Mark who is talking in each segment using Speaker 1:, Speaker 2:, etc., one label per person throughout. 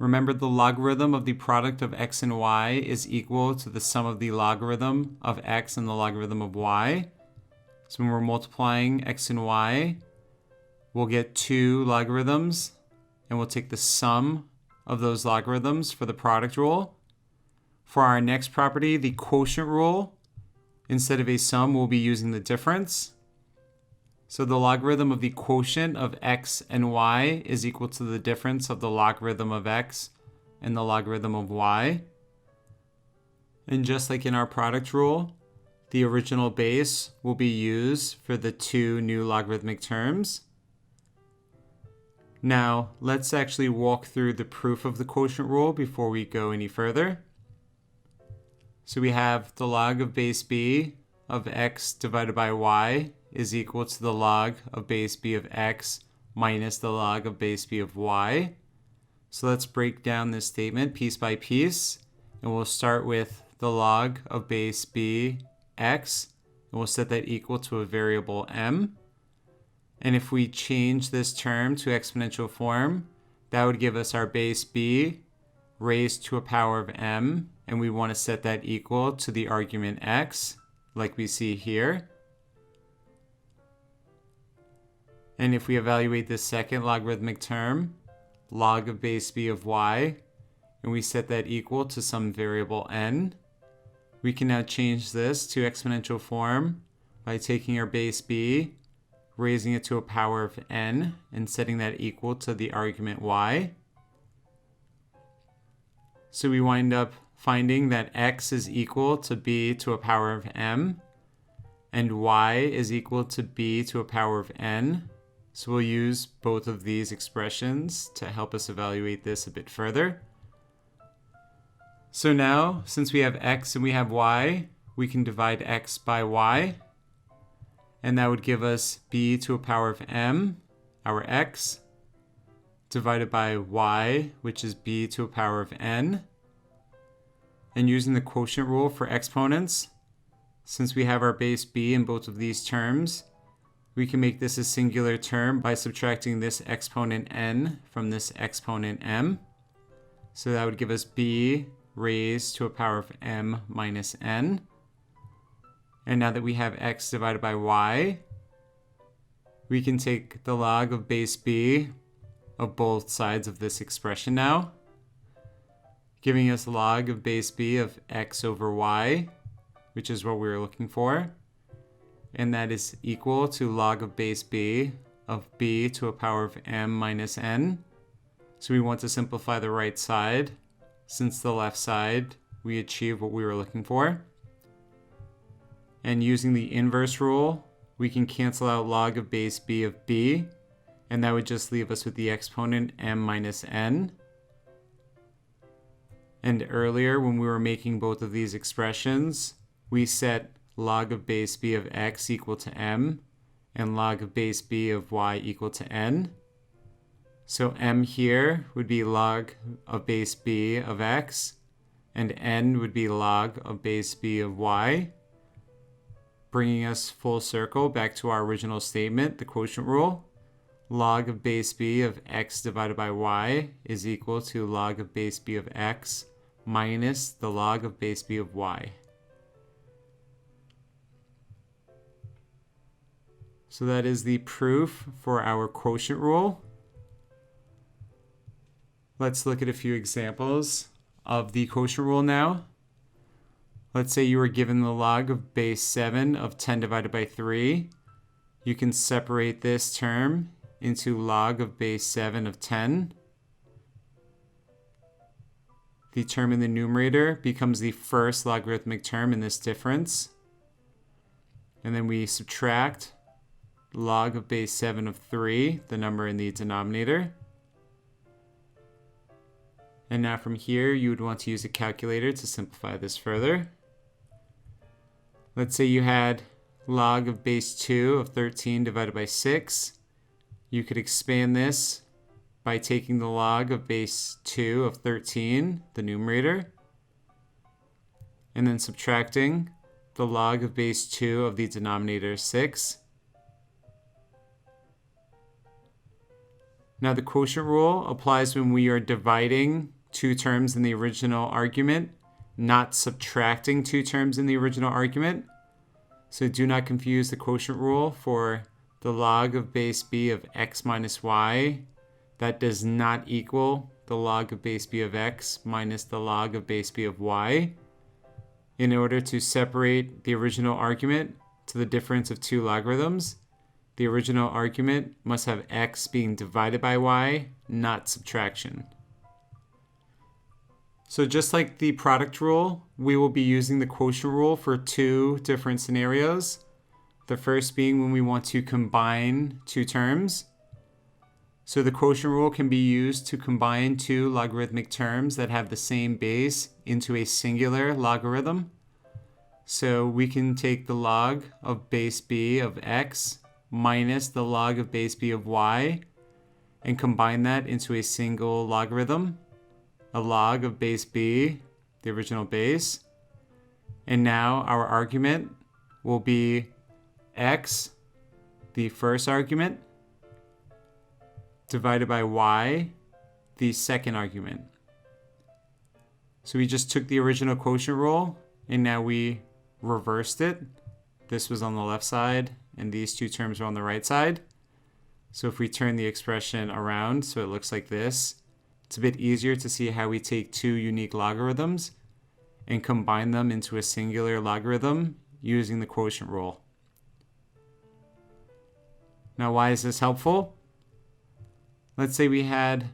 Speaker 1: Remember, the logarithm of the product of x and y is equal to the sum of the logarithm of x and the logarithm of y. So when we're multiplying x and y, we'll get 2 logarithms, and we'll take the sum of those logarithms for the product rule. For our next property, the quotient rule, instead of a sum, we'll be using the difference. So the logarithm of the quotient of x and y is equal to the difference of the logarithm of x and the logarithm of y. And just like in our product rule, the original base will be used for the 2 new logarithmic terms. Now, let's actually walk through the proof of the quotient rule before we go any further. So we have the log of base b of x divided by y is equal to the log of base b of x minus the log of base b of y. So let's break down this statement piece by piece, and we'll start with the log of base b x, and we'll set that equal to a variable m. And if we change this term to exponential form, that would give us our base b raised to a power of m, and we want to set that equal to the argument x, like we see here. And if we evaluate this second logarithmic term, log of base b of y, and we set that equal to some variable n, we can now change this to exponential form by taking our base b, raising it to a power of n, and setting that equal to the argument y. So we wind up finding that x is equal to b to a power of m, and y is equal to b to a power of n. So we'll use both of these expressions to help us evaluate this a bit further. So now, since we have x and we have y, we can divide x by y, and that would give us b to a power of m, our x, divided by y, which is b to a power of n. And using the quotient rule for exponents, since we have our base b in both of these terms, we can make this a singular term by subtracting this exponent n from this exponent m. So that would give us b raised to a power of m minus n. And now that we have x divided by y, we can take the log of base b of both sides of this expression now, giving us log of base b of x over y, which is what we were looking for. And that is equal to log of base b of b to a power of m minus n. So we want to simplify the right side, since the left side we achieved what we were looking for. And using the inverse rule, we can cancel out log of base b of b, and that would just leave us with the exponent m minus n. And earlier, when we were making both of these expressions, we set log of base b of x equal to m, and log of base b of y equal to n. So m here would be log of base b of x, and n would be log of base b of y, bringing us full circle back to our original statement, the quotient rule. Log of base b of x divided by y is equal to log of base b of x minus the log of base b of y. So that is the proof for our quotient rule. Let's look at a few examples of the quotient rule now. Let's say you were given the log of base 7 of 10 divided by 3. You can separate this term into log of base 7 of 10. The term in the numerator becomes the first logarithmic term in this difference. And then we subtract log of base 7 of 3, the number in the denominator. And now from here, you would want to use a calculator to simplify this further. Let's say you had log of base 2 of 13 divided by 6. You could expand this by taking the log of base 2 of 13, the numerator, and then subtracting the log of base 2 of the denominator 6. Now the quotient rule applies when we are dividing two terms in the original argument, not subtracting two terms in the original argument. So do not confuse the quotient rule for the log of base b of x minus y. That does not equal the log of base b of x minus the log of base b of y. In order to separate the original argument to the difference of two logarithms, the original argument must have x being divided by y, not subtraction. So just like the product rule, we will be using the quotient rule for two different scenarios. The first being when we want to combine two terms. So the quotient rule can be used to combine two logarithmic terms that have the same base into a singular logarithm. So we can take the log of base b of x minus the log of base b of y and combine that into a single logarithm, a log of base b, the original base. And now our argument will be x, the first argument, divided by y, the second argument. So we just took the original quotient rule and now we reversed it. This was on the left side and these two terms are on the right side. So if we turn the expression around so it looks like this, it's a bit easier to see how we take two unique logarithms and combine them into a singular logarithm using the quotient rule. Now, why is this helpful? Let's say we had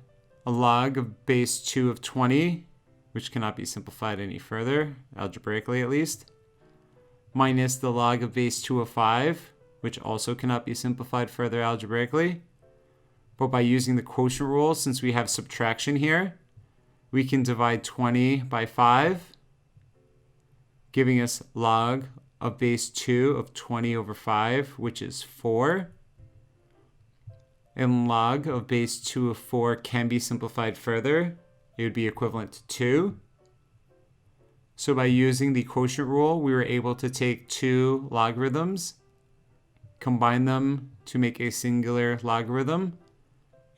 Speaker 1: a log of base 2 of 20, which cannot be simplified any further, algebraically at least, minus the log of base 2 of 5, which also cannot be simplified further algebraically. But by using the quotient rule, since we have subtraction here, we can divide 20 by 5, giving us log of base 2 of 20 over 5, which is 4. And log of base 2 of 4 can be simplified further. It would be equivalent to 2. So by using the quotient rule, we were able to take two logarithms, combine them to make a singular logarithm,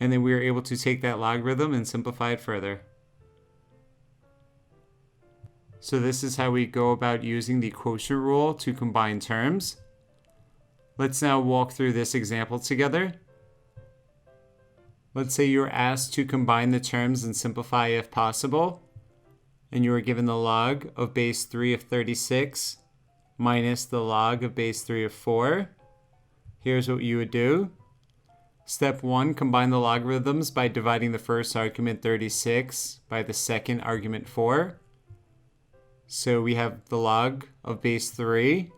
Speaker 1: and then we were able to take that logarithm and simplify it further. So this is how we go about using the quotient rule to combine terms. Let's now walk through this example together. Let's say you're asked to combine the terms and simplify if possible, and you are given the log of base 3 of 36 minus the log of base 3 of 4. Here's what you would do. Step 1, combine the logarithms by dividing the first argument 36 by the second argument 4. So we have the log of base 3,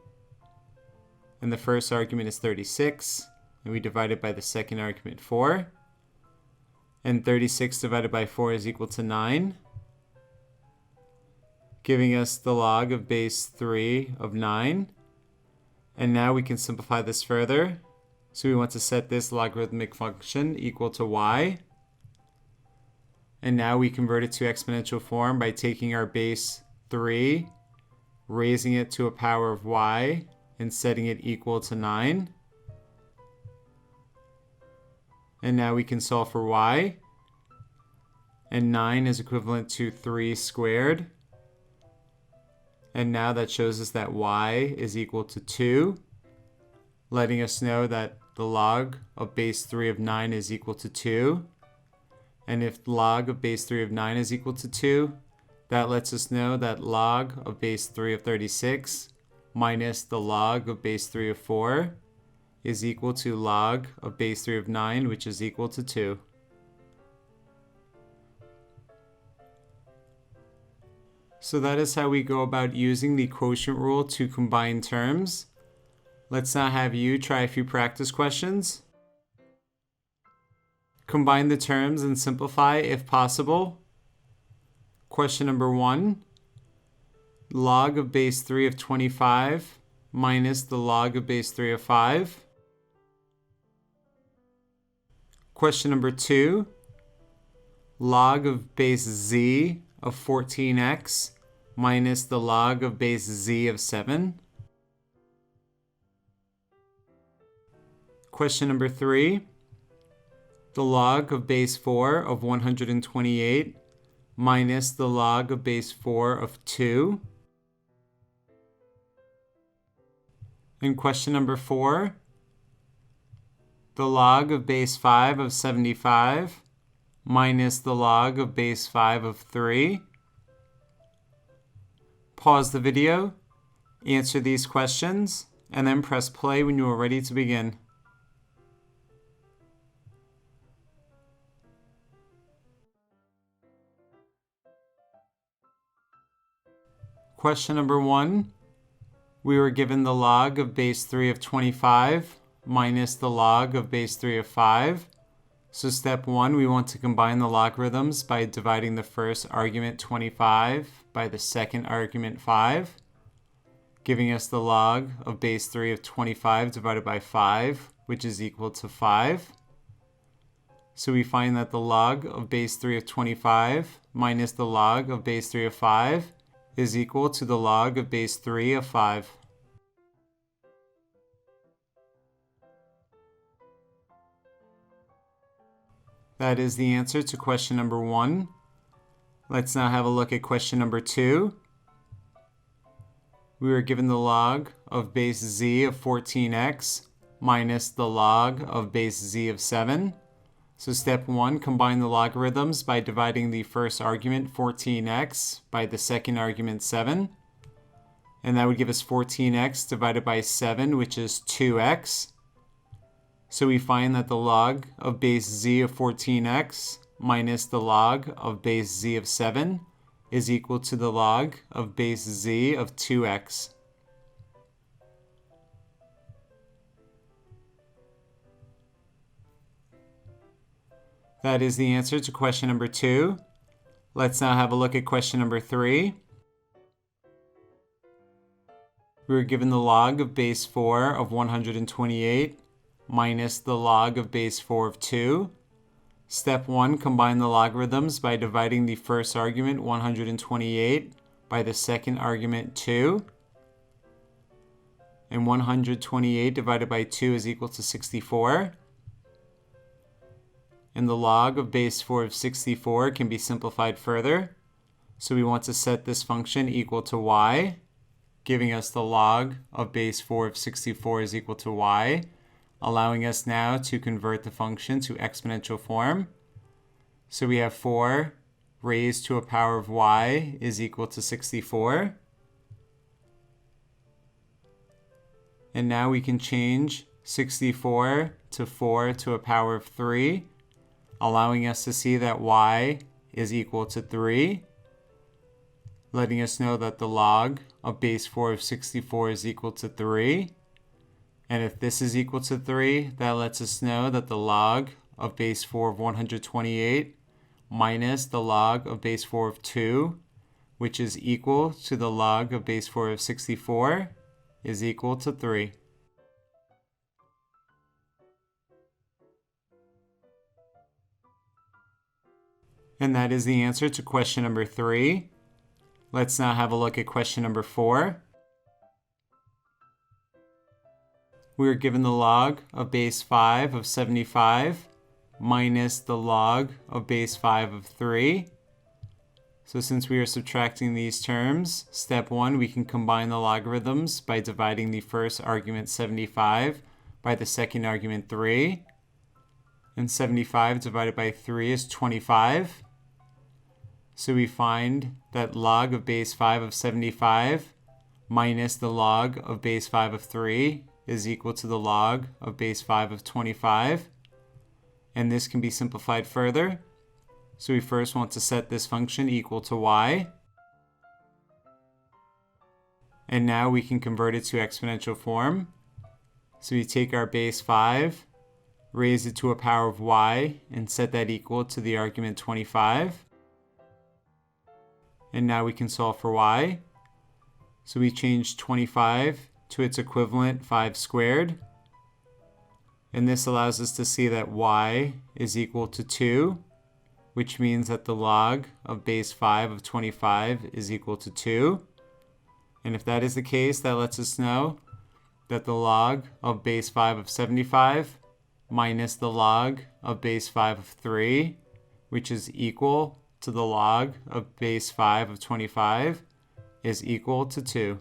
Speaker 1: and the first argument is 36, and we divide it by the second argument 4. And 36 divided by 4 is equal to 9, giving us the log of base 3 of 9. And now we can simplify this further. So we want to set this logarithmic function equal to y. And now we convert it to exponential form by taking our base 3, raising it to a power of y, and setting it equal to 9. And now we can solve for y. And 9 is equivalent to 3 squared. And now that shows us that y is equal to 2, letting us know that the log of base 3 of 9 is equal to 2. And if log of base 3 of 9 is equal to 2, that lets us know that log of base 3 of 36 minus the log of base 3 of 4 is equal to log of base 3 of 9, which is equal to 2. So that is how we go about using the quotient rule to combine terms. Let's now have you try a few practice questions. Combine the terms and simplify if possible. Question number 1. Log of base 3 of 25 minus the log of base 3 of 5. Question number 2. Log of base z of 14x minus the log of base z of 7. Question number 3. the log of base 4 of 128 minus the log of base 4 of 2. In question number 4, the log of base 5 of 75 minus the log of base 5 of 3. Pause the video, answer these questions, and then press play when you are ready to begin. Question number 1, we were given the log of base 3 of 25 minus the log of base 3 of 5. So step 1, we want to combine the logarithms by dividing the first argument 25 by the second argument 5, giving us the log of base 3 of 25 divided by 5, which is equal to 5. So we find that the log of base 3 of 25 minus the log of base 3 of 5 is equal to the log of base 3 of 5. That is the answer to question number 1. Let's now have a look at question number 2. We were given the log of base z of 14x minus the log of base z of 7. So step 1, combine the logarithms by dividing the first argument 14x by the second argument 7. And that would give us 14x divided by 7, which is 2x. So we find that the log of base z of 14x minus the log of base z of 7 is equal to the log of base z of 2x. That is the answer to question number 2. Let's now have a look at question number 3. We were given the log of base 4 of 128 minus the log of base 4 of 2. Step 1, combine the logarithms by dividing the first argument 128 by the second argument 2. And 128 divided by 2 is equal to 64. And the log of base 4 of 64 can be simplified further. So we want to set this function equal to y, giving us the log of base 4 of 64 is equal to y, allowing us now to convert the function to exponential form. So we have 4 raised to a power of y is equal to 64. And now we can change 64 to 4 to a power of 3, allowing us to see that y is equal to 3, letting us know that the log of base 4 of 64 is equal to 3. And if this is equal to 3, that lets us know that the log of base 4 of 128 minus the log of base 4 of 2, which is equal to the log of base 4 of 64, is equal to 3. And that is the answer to question number 3. Let's now have a look at question number 4. We are given the log of base 5 of 75 minus the log of base 5 of 3. So since we are subtracting these terms, step 1, we can combine the logarithms by dividing the first argument 75 by the second argument 3. And 75 divided by 3 is 25. So we find that log of base 5 of 75 minus the log of base 5 of 3 is equal to the log of base 5 of 25. And this can be simplified further. So we first want to set this function equal to y. And now we can convert it to exponential form. So we take our base 5, raise it to a power of y, and set that equal to the argument 25. And now we can solve for y. So we change 25 to its equivalent 5 squared. And this allows us to see that y is equal to 2, which means that the log of base 5 of 25 is equal to 2. And if that is the case, that lets us know that the log of base 5 of 75 minus the log of base 5 of 3, which is equal to the log of base 5 of 25, is equal to 2.